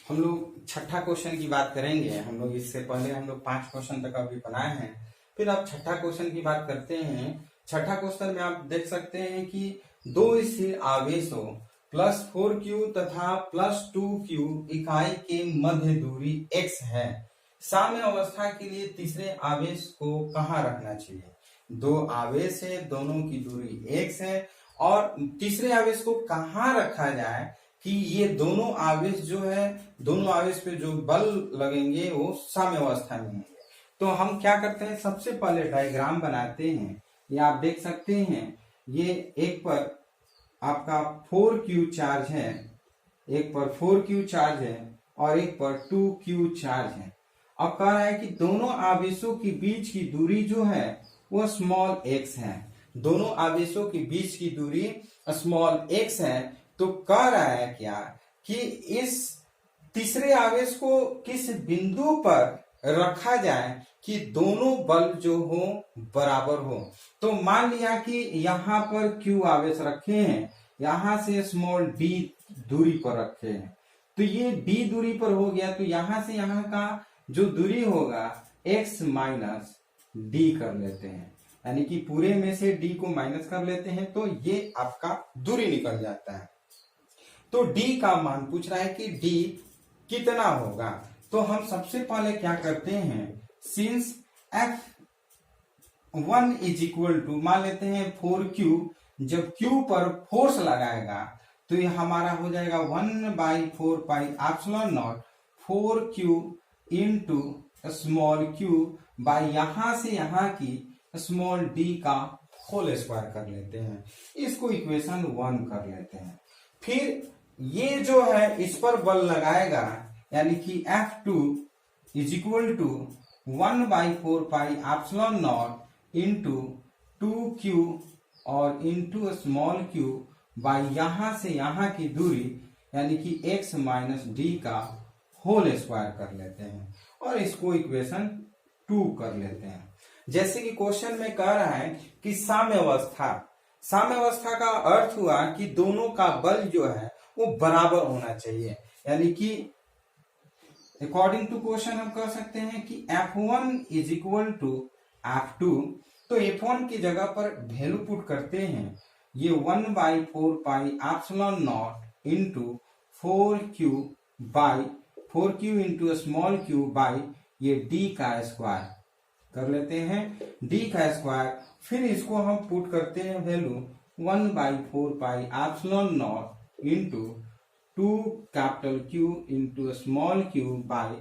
हम लोग छठा क्वेश्चन की बात करेंगे। हम लोग इससे पहले हम लोग 5 क्वेश्चन तक अभी बनाए हैं, फिर अब छठा क्वेश्चन की बात करते हैं। छठा क्वेश्चन में आप देख सकते हैं कि दो स्थिर आवेशों +4q तथा +2q इकाई के मध्य दूरी x है। साम्य अवस्था के लिए तीसरे आवेश को कहाँ रखना चाहिए? दो आवेश है, दोनों की दूरी x है और तीसरे आवेश को कहाँ रखा जाए कि ये दोनों आवेश जो है, दोनों आवेश पे जो बल लगेंगे वो साम्य अवस्था में होंगे। तो हम क्या करते हैं, सबसे पहले डायग्राम बनाते हैं। ये आप देख सकते हैं, ये एक पर आपका 4q चार्ज है, एक पर 4q चार्ज है और एक पर 2q चार्ज है। अब कह रहा है कि दोनों आवेशों के बीच की दूरी जो है वो स्मॉल x है। दोनों आवेशों के बीच की दूरी स्मॉल x है। तो कह रहा है क्या कि इस तीसरे आवेश को किस बिंदु पर रखा जाए कि दोनों बल जो हो बराबर हो। तो मान लिया कि यहाँ पर q आवेश रखे हैं, यहां से स्मॉल d दूरी पर रखे हैं, तो ये d दूरी पर हो गया। तो यहां से यहां का जो दूरी होगा x माइनस d कर लेते हैं, यानी कि पूरे में से d को माइनस कर लेते हैं तो ये आपका दूरी निकल जाता है। तो d का मान पूछ रहा है कि d कितना होगा। तो हम सबसे पहले क्या करते हैं, since F1 is equal to मान लेते हैं 4q, जब q पर फोर्स लगाएगा तो ये हमारा हो जाएगा 1/4 pi epsilon not 4q into small q by यहां से यहां की स्मॉल d का होल स्क्वायर कर लेते हैं। इसको इक्वेशन 1 कर लेते हैं। फिर ये जो है इस पर बल लगाएगा, यानी कि F2 is equal to 1/4 pi epsilon naught into 2q और इंटू स्मॉल q बाई यहां से यहां की दूरी, यानी कि x माइनस d का होल स्क्वायर कर लेते हैं और इसको इक्वेशन 2 कर लेते हैं। जैसे कि क्वेश्चन में कह रहा है कि साम्य अवस्था, साम्य अवस्था का अर्थ हुआ कि दोनों का बल जो है वो बराबर होना चाहिए, यानी कि अकॉर्डिंग टू क्वेश्चन हम कह सकते हैं कि F1 is equal to F2। तो F1 की जगह पर वैल्यू पुट करते हैं, ये 1/4 pi epsilon naught into 4q by 4q into small q by ये d का स्क्वायर कर लेते हैं, d का स्क्वायर। फिर इसको हम पुट करते हैं value 1/4 pi epsilon naught into 2 capital Q into small q by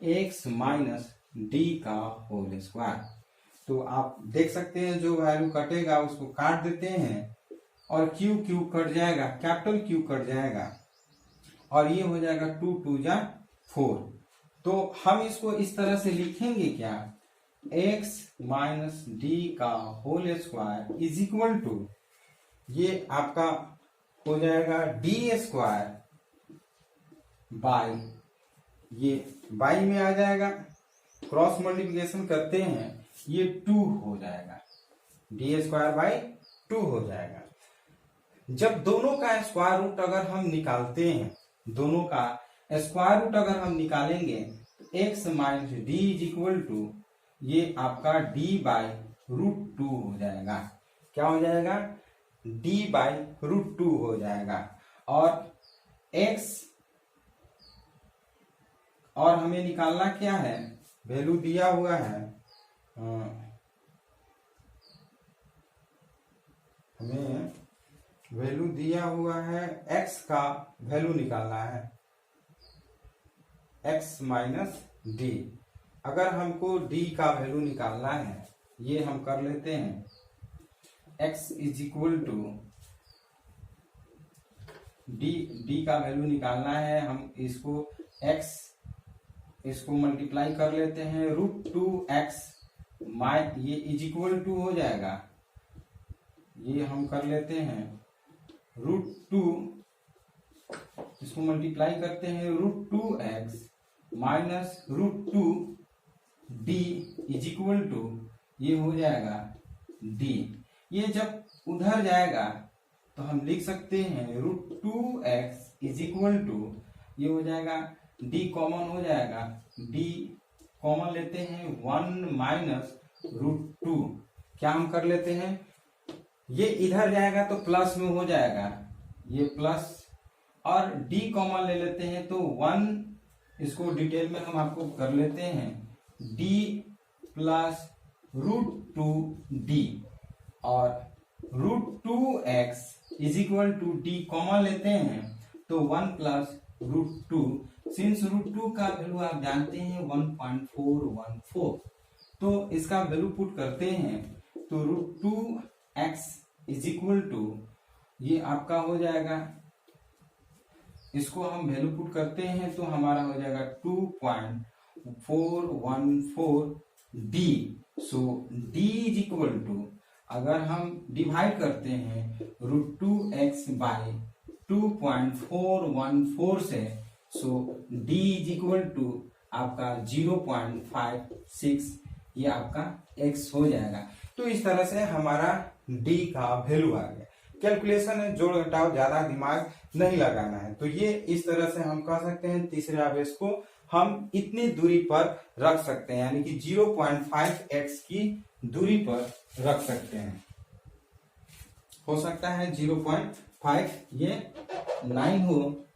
x minus d का होल स्क्वायर। तो आप देख सकते हैं जो वैल्यू कटेगा उसको काट देते हैं और Q कट जाएगा, कैपिटल Q कट जाएगा और ये हो जाएगा 2 2 जा 4। तो हम इसको इस तरह से लिखेंगे क्या, x माइनस d का whole square is equal to, ये आपका हो जाएगा d स्क्वायर बाई, ये बाई में आ जाएगा, क्रॉस मल्टीप्लिकेशन करते हैं ये 2 हो जाएगा, d स्क्वायर बाई 2 हो जाएगा। जब दोनों का स्क्वायर रूट अगर हम निकालते हैं, दोनों का स्क्वायर रूट अगर हम निकालेंगे तो x minus D is equal to, ये आपका d बाई रूट 2 हो जाएगा। क्या हो जाएगा, d बाई रूट 2 हो जाएगा। और x और हमें निकालना क्या है, वैल्यू दिया हुआ है, हमें वैल्यू दिया हुआ है x का वैल्यू निकालना है, x माइनस d। अगर हमको d का वैल्यू निकालना है, ये हम कर लेते हैं, x is equal to d का वैल्यू निकालना है, हम इसको x इसको मल्टीप्लाई कर लेते हैं √2x ये इज इक्वल टू हो जाएगा, ये हम कर लेते हैं √2, इसको मल्टीप्लाई करते हैं √2x minus √2d is equal to, ये हो जाएगा d। ये जब उधर जाएगा तो हम लिख सकते हैं √2x इज इक्वल टू, ये हो जाएगा डी कॉमन हो जाएगा, डी कॉमन लेते हैं 1 माइनस √2, क्या हम कर लेते हैं, ये इधर जाएगा तो प्लस में हो जाएगा, ये प्लस, और d कॉमन ले लेते हैं तो 1, इसको डिटेल में हम आपको कर लेते हैं, d प्लस √2d, और √2x is equal to d common लेते हैं तो 1 प्लस √2, सिंस √2 का वैल्यू आप जानते हैं 1.414, तो इसका वैल्यू पुट करते हैं तो √2x इज इक्वल टू, ये आपका हो जाएगा, इसको हम वैल्यू पुट करते हैं तो हमारा हो जाएगा 2.414d, so d is equal to, अगर हम डिवाइड करते हैं √2x बाई 2.414 से, so d is equal to आपका 0.56, ये आपका x हो जाएगा। तो इस तरह से हमारा d का वैल्यू आ गया। कैलकुलेशन है, जोड़ घटाव, ज्यादा दिमाग नहीं लगाना है। तो ये इस तरह से हम कह सकते हैं तीसरे आवेश को हम इतनी दूरी पर रख सकते हैं, यानी कि 0.5x की दूरी पर रख सकते हैं। हो सकता है 0.5 ये 9 हो,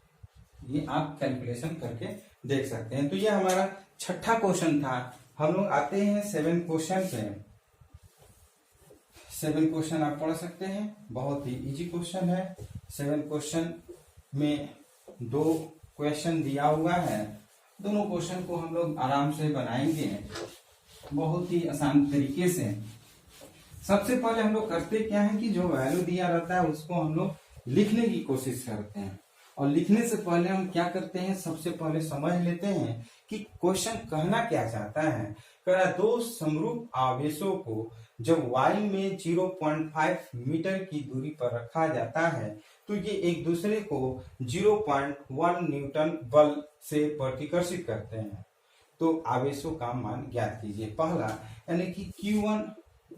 ये आप कैलकुलेशन करके देख सकते हैं। तो ये हमारा छठा क्वेश्चन था। हम लोग आते हैं 7 क्वेश्चन पे। 7 क्वेश्चन आप पढ़ सकते हैं, बहुत ही इजी क्वेश्चन है। 7 क्वेश्चन में 2 क्वेश्चन दिया हुआ है, दोनों क्वेश्चन को हम लोग आराम से बनाएंगे बहुत ही आसान तरीके से। सबसे पहले हम लोग करते क्या है कि जो वैल्यू दिया रहता है उसको हम लोग लिखने की कोशिश करते हैं, और लिखने से पहले हम क्या करते हैं, सबसे पहले समझ लेते हैं कि क्वेश्चन कहना क्या चाहता है। कह रहा दो समरूप आवेशों को जब वायु में 0.5 मीटर की दूरी पर रखा जाता है तो ये एक दूसरे को 0.1 न्यूटन बल से प्रतिकर्षित करते हैं। तो आवेशों का मान ज्ञात कीजिए। पहला यानी कि Q1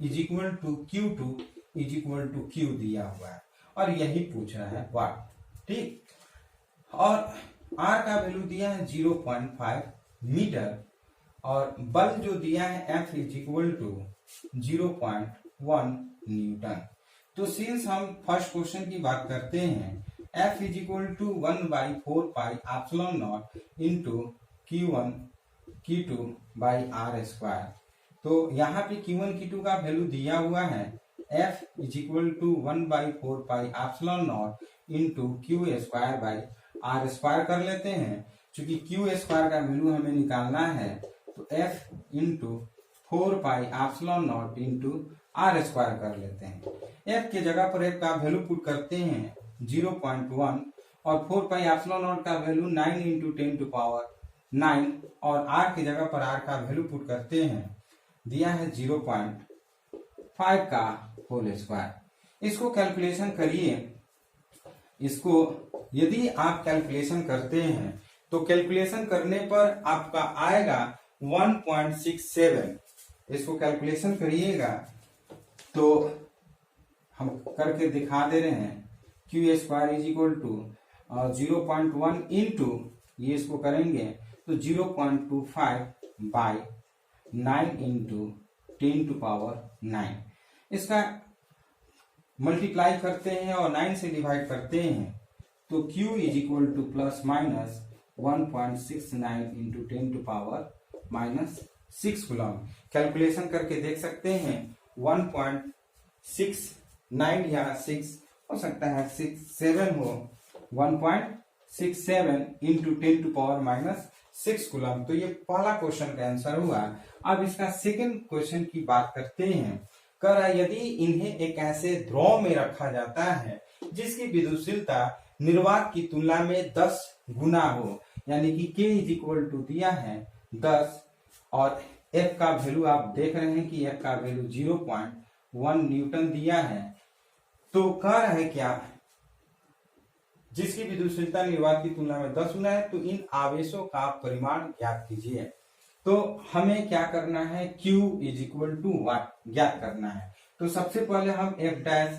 is equal to Q2 is equal to Q दिया हुआ है, और यही पूछ रहा है वाट, ठीक। और R का वैल्यू दिया है 0.5 मीटर, और बल जो दिया है F is equal to 0.1 newton. तो सिंस हम फर्स्ट क्वेश्चन की बात करते हैं, F is equal to 1/4πε0 into Q1 Q2 by R square. तो यहाँ पे Q1 Q2 का वैल्यू दिया हुआ है, F is equal to 1/4πε0 into Q square by R square कर लेते हैं। चूंकि Q स्क्वायर का वैल्यू हमें निकालना है तो F into 4πε0 into R square कर लेते हैं। F के जगह पर F का वैल्यू पुट करते हैं 0.1, और 4πε0 का वैल्यू 9 इंटू 10⁹, और R की जगह पर R का वैल्यू पुट करते हैं, दिया है 0.5 का होल स्क्वायर। इसको कैलकुलेशन करिए। इसको यदि आप कैलकुलेशन करते हैं तो कैलकुलेशन करने पर आपका आएगा 1.67। इसको कैलकुलेशन करिएगा तो हम करके दिखा दे रहे हैं। Q square is equal to 0.1 into, ये इसको करेंगे तो 0.25 बाई 9 इंटू 10⁹। इसका मल्टीप्लाई करते हैं और 9 से डिवाइड करते हैं तो Q is equal two plus minus 1.69 into 10⁻6 coulomb. Calculation करके देख सकते हैं 1.69 या 6 हो सकता है 7 हो, 1.67 इंटू 10⁻6 कूलम। तो ये पहला क्वेश्चन का आंसर हुआ। अब इसका सेकंड क्वेश्चन की बात करते हैं। कह रहा यदि इन्हें एक ऐसे द्रव में रखा जाता है जिसकी विद्युतशीलता निर्वात की तुलना में 10 गुना हो, यानी कि K इज इक्वल टू दिया है 10, और F का वैल्यू आप देख रहे हैं कि F का वैल्यू 0.1 न्यूटन दिया है। तो कह रहा है क्या, जिसकी विद्युतशीलता निर्वात की तुलना में 10 गुना है, तो इन आवेशों का परिमाण ज्ञात कीजिए। तो हमें क्या करना है, Q is equal to what ज्ञात करना है। तो सबसे पहले हम F dash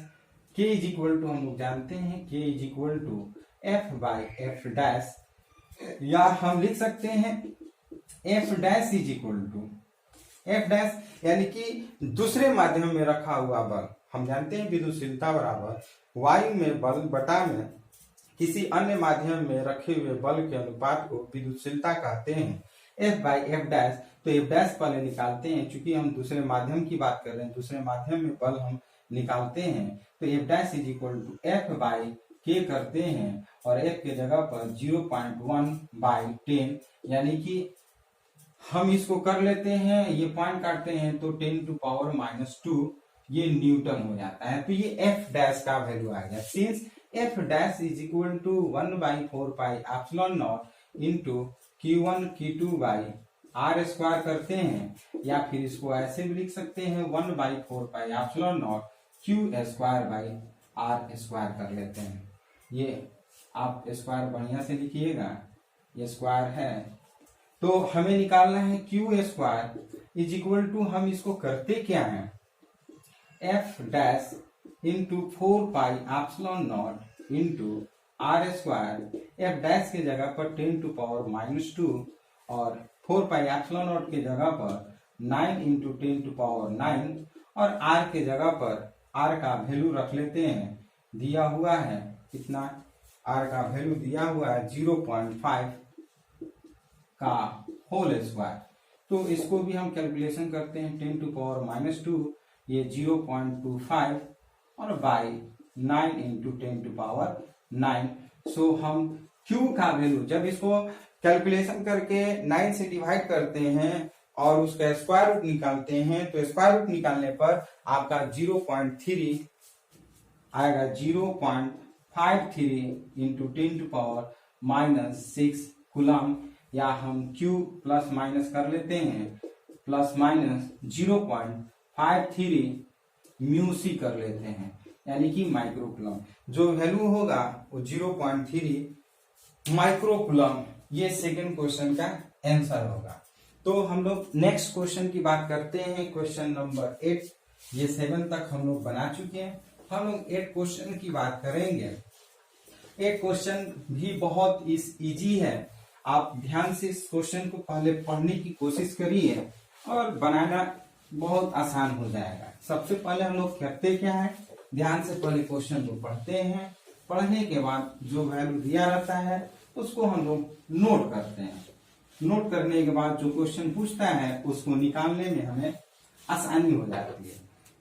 K is equal to, हम लोग जानते हैं K is equal to F by F dash या हम लिख सकते हैं F dash is equal to F dash यानी कि दूसरे माध्यम में रखा हुआ बल। हम जानते हैं विद्युतशीलता बराबर वायु में बल बटा में किसी अन्य माध्यम में रखे हुए बल के अनुपात को विद्युतशीलता कहते हैं। एफ बाई एफ डैश, तो एफ डैश पहले निकालते हैं, चूंकि हम दूसरे माध्यम की बात कर रहे हैं, दूसरे माध्यम में बल हम निकालते हैं। तो F dash is equal to F by K करते हैं और एफ के जगह पर 0.1 बाई 10, यानी कि हम इसको कर लेते हैं, ये पॉइंट काटते हैं तो 10⁻⁻2 ये न्यूटन हो जाता है। तो ये एफ डैश का वैल्यू आ गया। Since F dash is equal to 1/4 pi epsilon naught into Q1 Q2 by R square करते हैं, या फिर इसको ऐसे भी लिख सकते हैं 1/4 pi epsilon naught Q square by R square कर लेते हैं। ये आप स्क्वायर बढ़िया से लिखिएगा, ये स्क्वायर है। तो हमें निकालना है Q square is equal to, हम इसको करते क्या है, F dash into 4 pi epsilon naught into R square. F dash की जगह पर 10⁻⁻2 और 4 पाई एप्सिलॉन नॉट की जगह पर 9 इंटू 10⁻9 और आर के जगह पर आर का वैल्यू रख लेते हैं, दिया हुआ है कितना, आर का वैल्यू दिया हुआ है 0.5 का होल स्क्वायर। तो इसको भी हम कैलकुलेशन करते हैं 10⁻⁻2, ये 0.25 और बाई 9 इंटू 10⁻9। सो हम Q का वैल्यू जब इसको कैलकुलेशन करके 9 से डिवाइड करते हैं और उसका स्क्वायर रूट निकालते हैं, तो स्क्वायर रूट निकालने पर आपका 0.3 आएगा, 0.53 इंटू 10⁻⁻6 कूलम, या हम Q प्लस माइनस कर लेते हैं, प्लस माइनस 0.53 म्यू सी कर लेते हैं, यानी कि माइक्रो कूलम। जो वैल्यू होगा वो 0.3 माइक्रो कूलम। ये सेकंड क्वेश्चन का आंसर होगा। तो हम लोग नेक्स्ट क्वेश्चन की बात करते हैं, क्वेश्चन नंबर 8। ये 7 तक हम लोग बना चुके हैं, हम लोग 8 क्वेश्चन की बात करेंगे। 8 क्वेश्चन भी बहुत इजी है, आप ध्यान से इस क्वेश्चन को पहले पढ़ने की कोशिश करिए और बनाना बहुत आसान हो जाएगा। सबसे पहले हम लोग करते क्या है, ध्यान से पहले क्वेश्चन को पढ़ते हैं, पढ़ने के बाद जो वैल्यू दिया रहता है उसको हम लोग नोट करते हैं। नोट करने के बाद जो क्वेश्चन पूछता है उसको निकालने में हमें आसानी हो जाती है।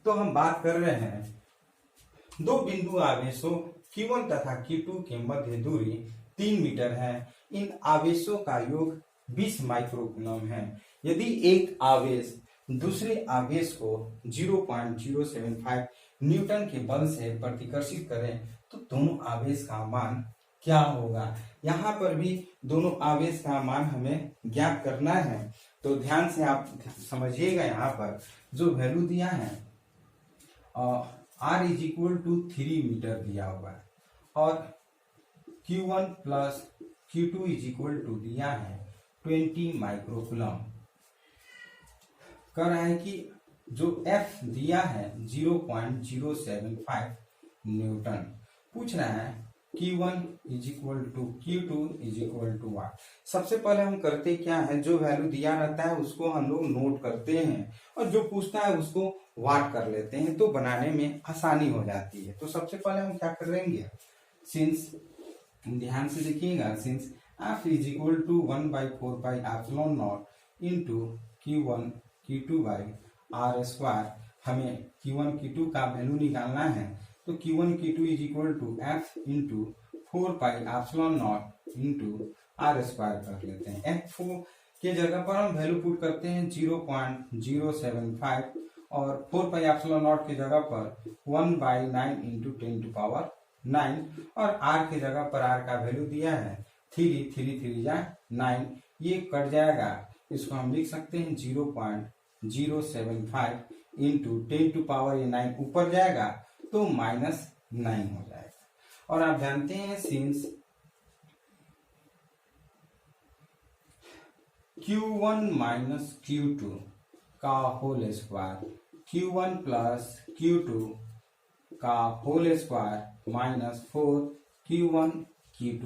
तो हम बात कर रहे हैं दो बिंदु आवेशों Q1 तथा Q2 के मध्य दूरी 3 मीटर है। इन आवेशों का योग 20 माइक्रो कूलम है। यदि एक आवेश दूसरे आवेश को 0.075 न्यूटन के बल से प्रतिकर्षित करें तो दोनों आवेश का मान क्या होगा। यहाँ पर भी दोनों आवेश का मान हमें ज्ञात करना है। तो ध्यान से आप समझिएगा, यहाँ पर जो वैल्यू दिया है R is equal to 3 metre दिया हुआ है और Q1 plus Q2 is equal to दिया है 20 माइक्रो कूलम। कह रहा है कि जो F दिया है 0.075 न्यूटन। पूछ रहा है Q1 is equal to Q2 is equal to what. सबसे पहले हम करते क्या है, जो वैल्यू दिया रहता है उसको हम लोग नोट करते हैं और जो पूछता है उसको वाट कर लेते हैं, तो बनाने में आसानी हो जाती है। तो सबसे पहले हम क्या करेंगे, सिंस ध्यान से देखिएगा, since F is equal to 1/4 pi epsilon naught into Q1 Q2 by R square. हमें Q1 Q2 का वैल्यू निकालना है, तो Q1 Q2 is equal to F into 4 pi epsilon naught into R square कर लेते हैं। F4 के जगह पर हम वैल्यू पुट करते हैं 0.075 और 4 पाई एप्सिलॉन नॉट की जगह पर 1/9 इंटू 10⁻9 और r के जगह पर r का वैल्यू दिया है 3 3 3 जा 9, ये कट जाएगा। इसको हम लिख सकते हैं 0.075 इंटू 10⁻9 ऊपर जाएगा तो -9 हो जाएगा। और आप जानते हैं सिंस Q1 माइनस Q2 का whole square, Q1 plus Q2 का whole square minus 4 Q1 Q2,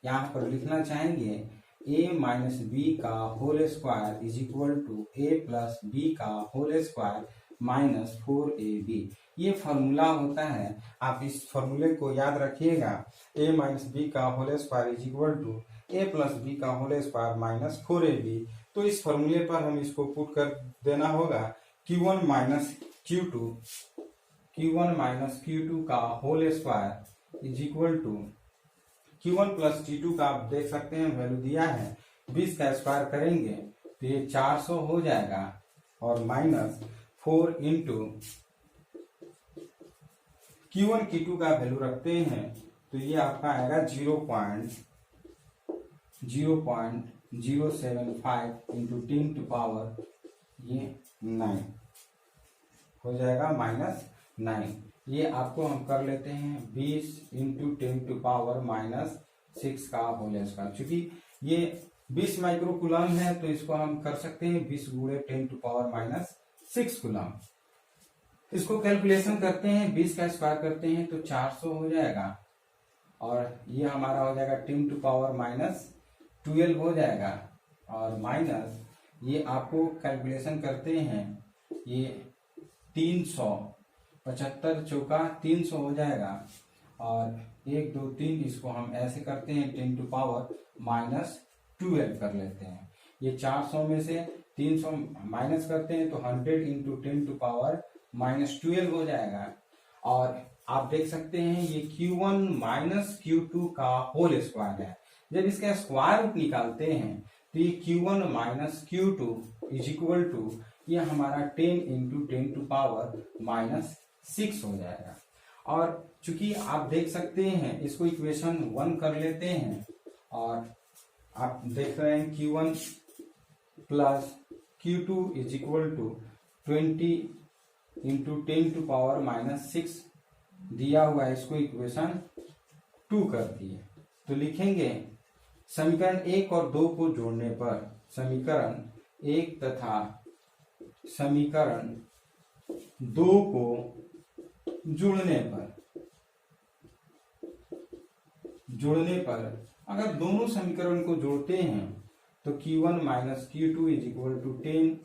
यहाँ पर लिखना चाहेंगे a माइनस बी का whole square is equal to a plus B का होल स्क्वायर माइनस 4ab। ये फॉर्मूला होता है, आप इस फॉर्मूले को याद रखिएगा। a माइनस बी का whole square is equal to a plus B का होल स्क्वायर माइनस 4ab। तो इस फॉर्मूले पर हम इसको पुट कर देना होगा q1 माइनस q2 का whole square is equal to q1 plus q2 का आप देख सकते हैं वैल्यू दिया है, 20 का स्क्वायर करेंगे तो ये 400 हो जाएगा और माइनस 4 इंटू q1 q2 का वैल्यू रखते हैं तो ये आपका आएगा 0.075 इंटू 10 टू पावर ये 9 हो जाएगा माइनस 9। ये आपको हम कर लेते हैं 20 इंटू 10 टू पावर माइनस 6 का होल स्क्वायर। चूंकि ये 20 माइक्रो कूलम है तो इसको हम कर सकते हैं 20 गुणे 10 टू पावर माइनस 6 कूलम। इसको कैलकुलेशन करते हैं, 20 का स्क्वायर करते हैं तो 400 हो जाएगा और ये हमारा हो जाएगा 10 टू पावर माइनस 12 हो जाएगा और माइनस ये आपको कैलकुलेशन करते हैं ये 375 चौका 300 हो जाएगा और 1 2 3 इसको हम ऐसे करते हैं 10 टू पावर माइनस 12 कर लेते हैं। ये 400 में से 300 माइनस करते हैं तो 100 इंटू 10 टू पावर माइनस 12 हो जाएगा और आप देख सकते हैं ये Q1 माइनस Q2 का होल स्क्वायर है। जब इसका स्क्वायर रूट निकालते हैं तो ये Q1 minus Q2 is equal to ये हमारा 10 इंटू 10 टू पावर माइनस 6 हो जाएगा। और चूंकि आप देख सकते हैं इसको इक्वेशन 1 कर लेते हैं और आप देख रहे हैं Q1 plus Q2 is equal to 20 into 10 to power minus 6 दिया हुआ है, इसको इक्वेशन 2 कर दिए तो लिखेंगे समीकरण 1 और 2 को जोड़ने पर समीकरण 1 तथा समीकरण 2 को जोड़ने पर अगर दोनों समीकरण को जोड़ते हैं तो Q1 minus Q2 is equal to 10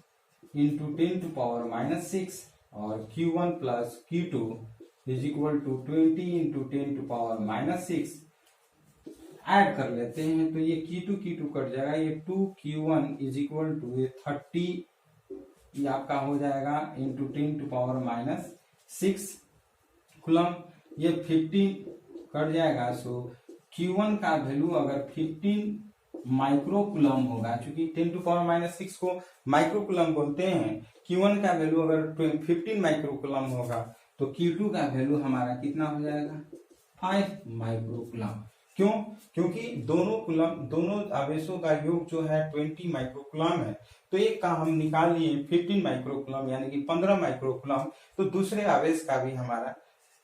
into 10 to power minus 6 और Q1 plus Q2 is equal to 20 into 10 to power minus 6 add कर लेते हैं तो ये Q2 कट जाएगा, ये 2Q1 इज इक्वल टू ये 30 ये आपका हो जाएगा into 10 to power minus 6 coulomb. ये 15 कट जाएगा सो Q1 का वैल्यू अगर 15 माइक्रो कूलम होगा, क्योंकि 10 टू पावर माइनस 6 को माइक्रो कूलम बोलते हैं, Q1 का वैल्यू अगर 15 माइक्रो कूलम होगा तो Q2 का वैल्यू हमारा कितना हो जाएगा 5 माइक्रो कूलम। क्यों? क्योंकि दोनों आवेशों का योग जो है 20 माइक्रो कूलम है तो एक का हम निकाल लिए 15 माइक्रो कूलम यानी कि 15 माइक्रो कूलम, तो दूसरे आवेश का भी हमारा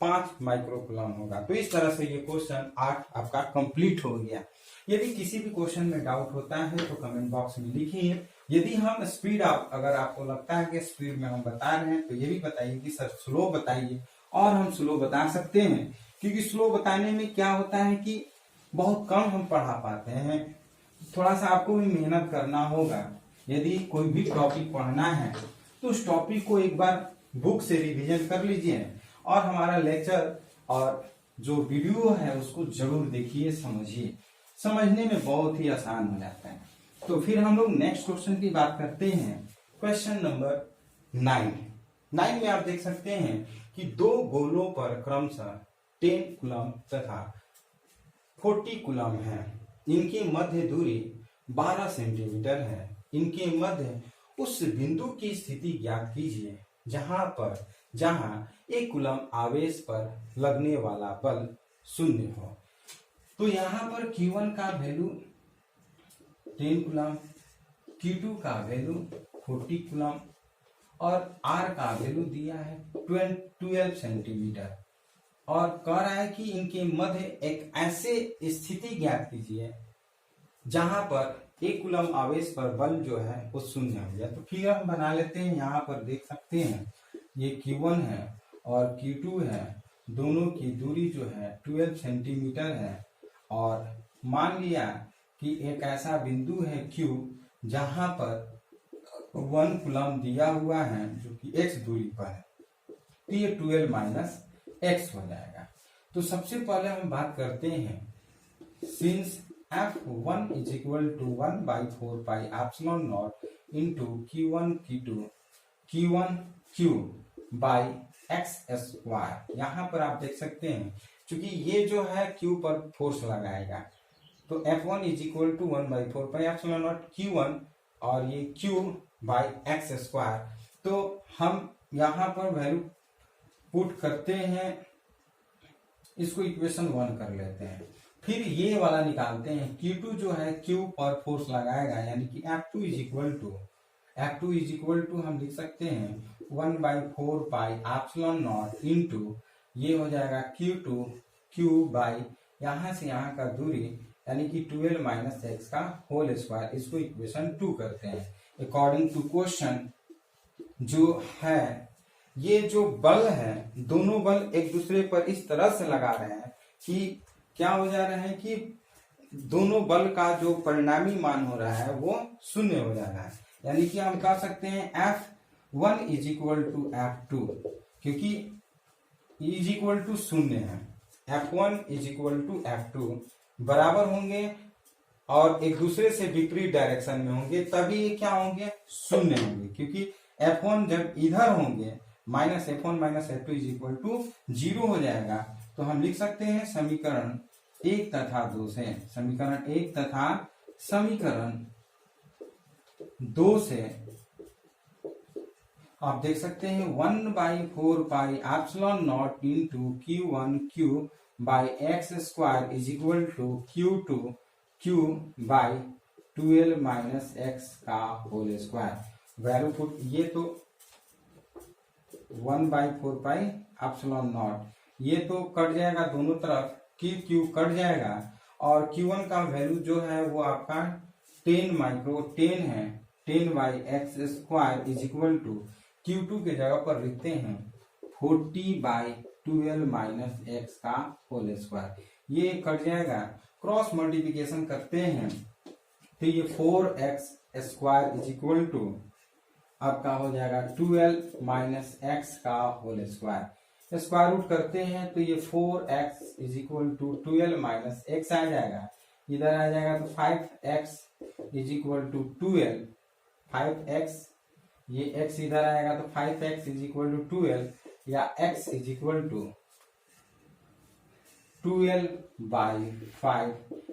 5 माइक्रो कूलम होगा। तो इस तरह से ये क्वेश्चन 8 आपका कंप्लीट हो गया। यदि किसी भी क्वेश्चन में डाउट होता है तो कमेंट बॉक्स में लिखिए। यदि हम स्पीड अगर आपको लगता है कि स्पीड में हम बता रहे हैं तो ये भी बताइए कि सर स्लो बताइए, और हम स्लो बता सकते हैं क्योंकि स्लो बताने में क्या होता है कि बहुत कम हम पढ़ा पाते हैं, थोड़ा सा आपको भी मेहनत करना होगा। यदि कोई भी टॉपिक पढ़ना है तो उस टॉपिक को एक बार बुक से रिवीजन कर लीजिए और हमारा लेक्चर और जो वीडियो है उसको जरूर देखिए, समझिए, समझने में बहुत ही आसान हो जाता है। तो फिर हम लोग नेक्स्ट क्वेश्चन की बात करते हैं, क्वेश्चन नंबर 9 में आप देख सकते हैं कि दो गोलों पर क्रमशः 10 कूलम तथा 40 कूलम है। इनकी मध्य दूरी 12 सेंटीमीटर है। इनके मध्य उस बिंदु की स्थिति ज्ञात कीजिए जहां 1 कूलम आवेश पर लगने वाला बल 0 हो। तो यहाँ पर Q1 का वैल्यू 10 कूलम, Q2 का वैल्यू 40 कूलम और R का वैल्यू दिया है 12 सेंटीमीटर और कह रहा है कि इनके मध्य एक ऐसे स्थिति ज्ञात कीजिए जहां पर 1 कूलम आवेश पर बल जो है वो 0 हो जाए। तो फिगर हम बना लेते हैं। यहाँ पर देख सकते हैं ये Q1 है और Q2 है, दोनों की दूरी जो है 12 सेंटीमीटर है और मान लिया कि एक ऐसा बिंदु है Q जहां पर 1 कूलम दिया हुआ है जो कि x दूरी पर है, तो ये 12 माइनस एक्स हो जाएगा। तो सबसे पहले हम बात करते हैं, since F1 is equal to 1/4 pi epsilon naught into Q1 Q by X square. यहाँ पर आप देख सकते हैं क्योंकि ये जो है Q पर फोर्स लगाएगा, तो F1 is equal to 1/4 pi epsilon naught Q1 और ये Q बाई एक्स स्क्वायर। तो हम यहाँ पर वैल्यू पुट करते हैं, इसको इक्वेशन 1 कर लेते हैं, फिर ये वाला निकालते हैं। Q2 जो है Q पर फोर्स लगाएगा, यानी कि F2 इज इक्वल टू हम लिख सकते हैं 1/4 पाई एप्सिलॉन नॉट इंटू ये हो जाएगा Q2 Q बाई यहाँ से यहाँ का दूरी यानी कि 12 माइनस एक्स का होल स्क्वायर। इसको इक्वेशन 2 करते हैं। अकॉर्डिंग टू क्वेश्चन जो है, ये जो बल है, दोनों बल एक दूसरे पर इस तरह से लगा रहे हैं कि क्या हो जा रहा है कि दोनों बल का जो परिणामी मान हो रहा है वो शून्य हो जा रहा है। यानी कि हम कह सकते हैं F1 is equal to F2, क्योंकि इज इक्वल टू शून्य है। F1 is equal to F2 बराबर होंगे और एक दूसरे से विपरीत डायरेक्शन में होंगे, तभी ये क्या होंगे, शून्य होंगे। क्योंकि F1 जब इधर होंगे minus F1 minus F2 is equal to 0 हो जाएगा। तो हम लिख सकते हैं समीकरण 1 तथा 2 से, समीकरण 1 तथा समीकरण 2 से आप देख सकते हैं 1/4 pi epsilon naught into Q1 Q by X square is equal to Q2 Q by 12 minus x का होल स्क्वायर। वैल्यू पुट, ये तो 1/4 पाई एप्सिलॉन नॉट, ये तो कट जाएगा दोनों तरफ, Q कट जाएगा और Q1 का वैल्यू जो है वो आपका 10 है, 10 by X square is equal to Q2 के जगह पर लिखते हैं 40/12 माइनस एक्स का होल स्क्वायर। ये कट जाएगा, क्रॉस मल्टीप्लिकेशन करते हैं तो ये 4x square is equal to आपका हो जाएगा 12 माइनस एक्स का होल स्क्वायर। स्क्वायर रूट करते हैं तो ये 4x is equal to 12 minus x आ जाएगा, इधर आ जाएगा तो 5x is equal to 12, 5x, ये x इधर आएगा तो 5x इज इक्वल टू 12 या x इज इक्वल टू 12/5,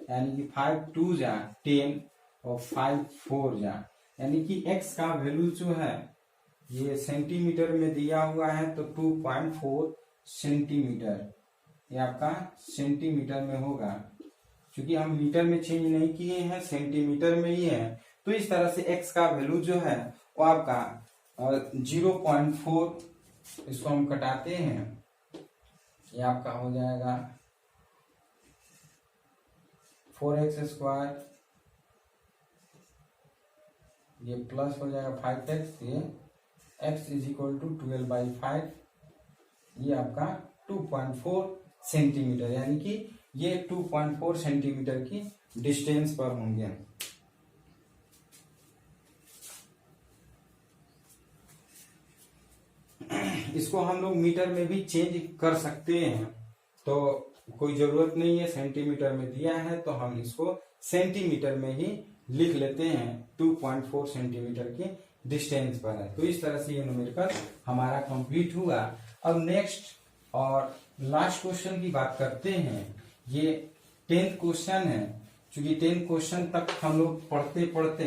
यानी कि 5 2 जा 10 और 5 4 जा, यानी कि x का वैल्यू जो है ये सेंटीमीटर में दिया हुआ है तो 2.4 सेंटीमीटर, ये आपका सेंटीमीटर में होगा। क्योंकि हम मीटर में चेंज नहीं किए हैं, सेंटीमीटर में ही है, तो इस तरह से x का वैल्यू जो है वो आपका 0.4, इसको हम कटाते हैं, ये आपका हो जाएगा 4x स्क्वायर, ये प्लस हो जाएगा 5x, ये x इज इक्वल टू 12/5, ये आपका 2.4 सेंटीमीटर, यानी कि ये 2.4 सेंटीमीटर की डिस्टेंस पर होंगे। इसको हम लोग मीटर में भी चेंज कर सकते हैं, तो कोई जरूरत नहीं है, सेंटीमीटर में दिया है तो हम इसको सेंटीमीटर में ही लिख लेते हैं, 2.4 सेंटीमीटर की डिस्टेंस पर है। तो इस तरह से ये न्यूमेरिकल हमारा कंप्लीट हुआ। अब नेक्स्ट और लास्ट क्वेश्चन की बात करते हैं। ये 10th क्वेश्चन है। क्योंकि 10th क्वेश्चन तक हम लोग पढ़ते पढ़ते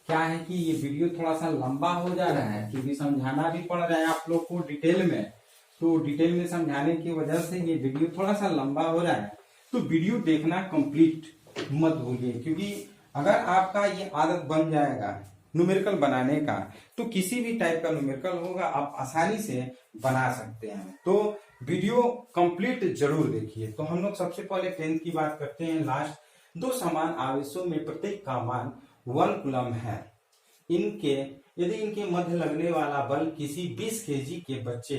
क्या है कि ये वीडियो थोड़ा सा लंबा हो जा रहा है, क्योंकि समझाना भी पड़ रहा है आप लोग को डिटेल में, तो डिटेल में समझाने की वजह से ये वीडियो थोड़ा सा लंबा हो रहा है। तो वीडियो देखना कंप्लीट मत भूलिए, क्योंकि अगर आपका ये आदत बन जाएगा न्यूमेरिकल बनाने का, तो किसी भी टाइप का न्यूमेरिकल होगा आप आसानी से बना सकते हैं। तो वीडियो कंप्लीट जरूर देखिए। तो हम लोग सबसे पहले 10th की बात करते हैं। लास्ट दो समान आवेशों में प्रत्येक का मान 1 कूलम है। यदि इनके मध्य लगने वाला बल किसी 20 kg के बच्चे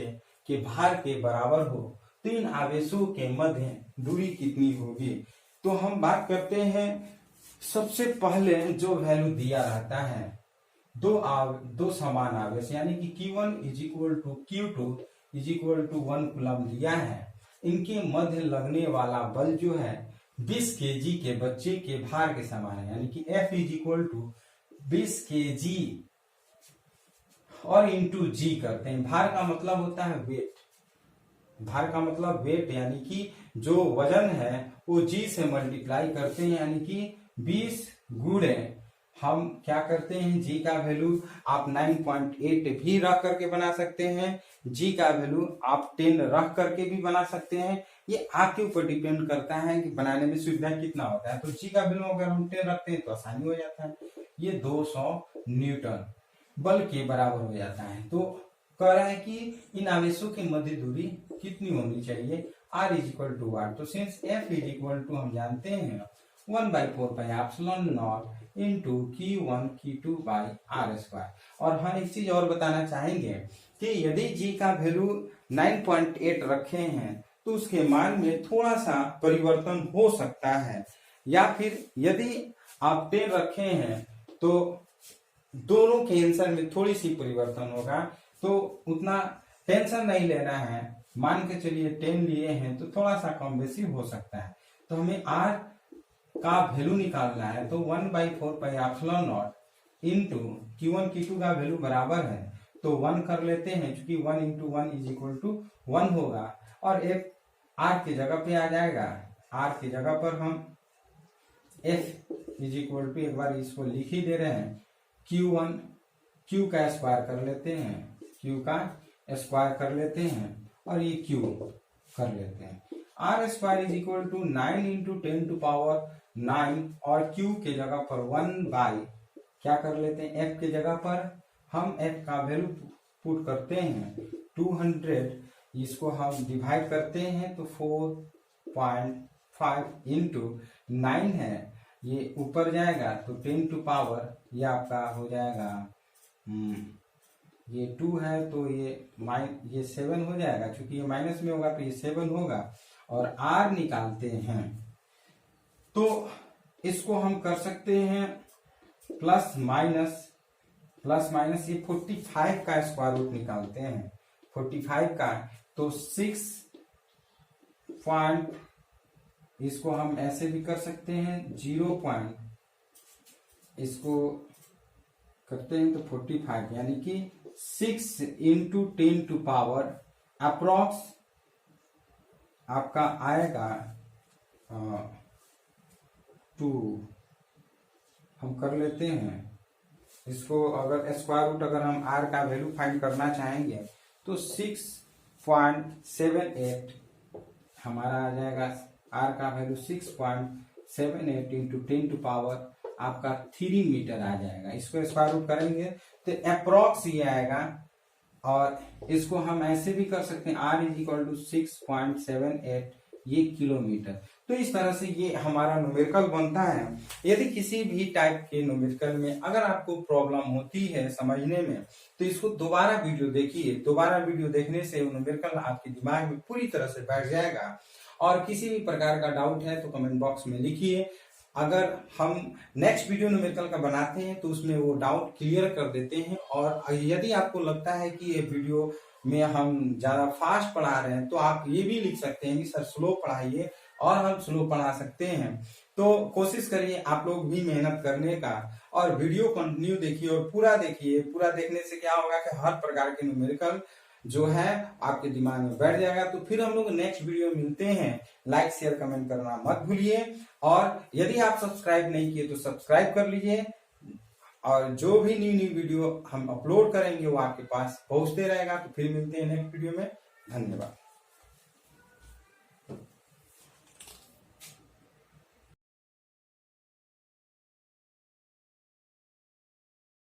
के भार के बराबर हो तो इन आवेशों के मध्य दूरी कितनी होगी। तो हम बात करते हैं सबसे पहले जो वैल्यू दिया रहता है दो समान आवेश यानी कि Q1 is equal to Q2 is equal to 1 coulomb दिया है। इनके मध्य लगने वाला बल जो है 20 kg के बच्चे के भार के समान है, यानी कि F is equal to 20 kg और इंटू जी करते हैं। भार का मतलब होता है वेट, भार का मतलब वेट यानी कि जो वजन है वो जी से मल्टीप्लाई करते हैं, यानी कि 20 गुणे हम क्या करते हैं जी का वैल्यू आप 9.8 भी रख करके बना सकते हैं, जी का वैल्यू आप 10 रख करके भी बना सकते हैं। ये आपके ऊपर डिपेंड करता है कि बनाने में सुविधा कितना होता है। तो जी का वैल्यू अगर हम 10 रखते हैं तो आसानी हो जाता है, ये 200 न्यूटन बल के बराबर हो जाता है। तो कह रहा है कि इन आवेशों की मध्य दूरी कितनी होनी चाहिए, r is equal to what. तो since F is equal to हम जानते हैं 1/4 pi epsilon naught into Q1 Q2 by R square. और हम एक चीज और बताना चाहेंगे कि यदि जी का वैल्यू 9.8 रखे हैं तो उसके मान में थोड़ा सा परिवर्तन हो सकता है, या फिर यदि आप 10 रखे हैं तो दोनों के आंसर में थोड़ी सी परिवर्तन होगा, तो उतना टेंशन नहीं लेना है। मान के चलिए 10 लिए हैं तो थोड़ा सा कम बेसी हो सकता है। तो हमें r का वैल्यू निकालना है, तो 1/4 pi epsilon naught into Q1 Q2 का वैल्यू बराबर है तो 1 कर लेते हैं, क्योंकि 1 इंटू 1 इज इक्वल टू 1 होगा और F r की जगह पे आ जाएगा। r की जगह पर हम F इज इक्वल टू एक बार इसको लिख ही दे रहे हैं, Q1 Q का स्क्वायर कर लेते हैं, Q का स्क्वायर कर लेते हैं और ये Q कर लेते हैं। r square is equal to 9 into 10 to power 9 और Q के जगह पर 1 बाई क्या कर लेते हैं F के जगह पर हम F का वैल्यू पुट करते हैं 200, इसको हम डिवाइड करते हैं तो 4.5 इंटू 9 है, ये ऊपर जाएगा तो 10 टू पावर ये आपका हो जाएगा ये 2 है तो ये 7 हो जाएगा, क्योंकि ये माइनस में होगा तो ये 7 होगा। और r निकालते हैं तो इसको हम कर सकते हैं प्लस माइनस ये 45 का स्क्वायर रूट निकालते हैं 45 का, तो 6 पॉइंट, इसको हम ऐसे भी कर सकते हैं 0 पॉइंट, इसको करते हैं तो 45 यानी कि 6 इंटू 10 टू पावर अप्रोक्स आपका आएगा 2। हम कर लेते हैं इसको, अगर स्क्वायर रूट अगर हम r का वैल्यू फाइंड करना चाहेंगे तो 6.78 हमारा आ जाएगा, r का वैल्यू 6.78 इंटू 10 टू पावर आपका 3 मीटर आ जाएगा। इसको स्क्वायर रूट करेंगे तो अप्रोक्स ये आएगा, और इसको हम ऐसे भी कर सकते हैं r इज इक्वल टू 6.78 ये किलोमीटर। तो इस तरह से ये हमारा न्यूमेरिकल बनता है। यदि किसी भी टाइप के न्यूमेरिकल में अगर आपको प्रॉब्लम होती है समझने में तो इसको दोबारा वीडियो देखिए, दोबारा वीडियो देखने से न्यूमेरिकल आपके दिमाग में पूरी तरह से बैठ जाएगा। और किसी भी प्रकार का डाउट है तो कमेंट बॉक्स में लिखिए, अगर हम नेक्स्ट वीडियो न्यूमेरिकल का बनाते हैं तो उसमें वो डाउट क्लियर कर देते हैं। और यदि आपको लगता है कि ये वीडियो में हम ज्यादा फास्ट पढ़ा रहे हैं तो आप ये भी लिख सकते हैं कि सर स्लो पढ़ाइए, और हम स्लो पढ़ा सकते हैं। तो कोशिश करिए आप लोग भी मेहनत करने का, और वीडियो कंटिन्यू देखिए और पूरा देखिए। पूरा देखने से क्या होगा कि हर प्रकार के न्यूमेरिकल जो है आपके दिमाग में बैठ जाएगा। तो फिर हम लोग नेक्स्ट वीडियो मिलते हैं। लाइक शेयर कमेंट करना मत भूलिए, और यदि आप सब्सक्राइब नहीं किए तो सब्सक्राइब कर लीजिए, और जो भी न्यू वीडियो हम अपलोड करेंगे वो आपके पास पहुंचते रहेगा। तो फिर मिलते हैं नेक्स्ट वीडियो में। धन्यवाद।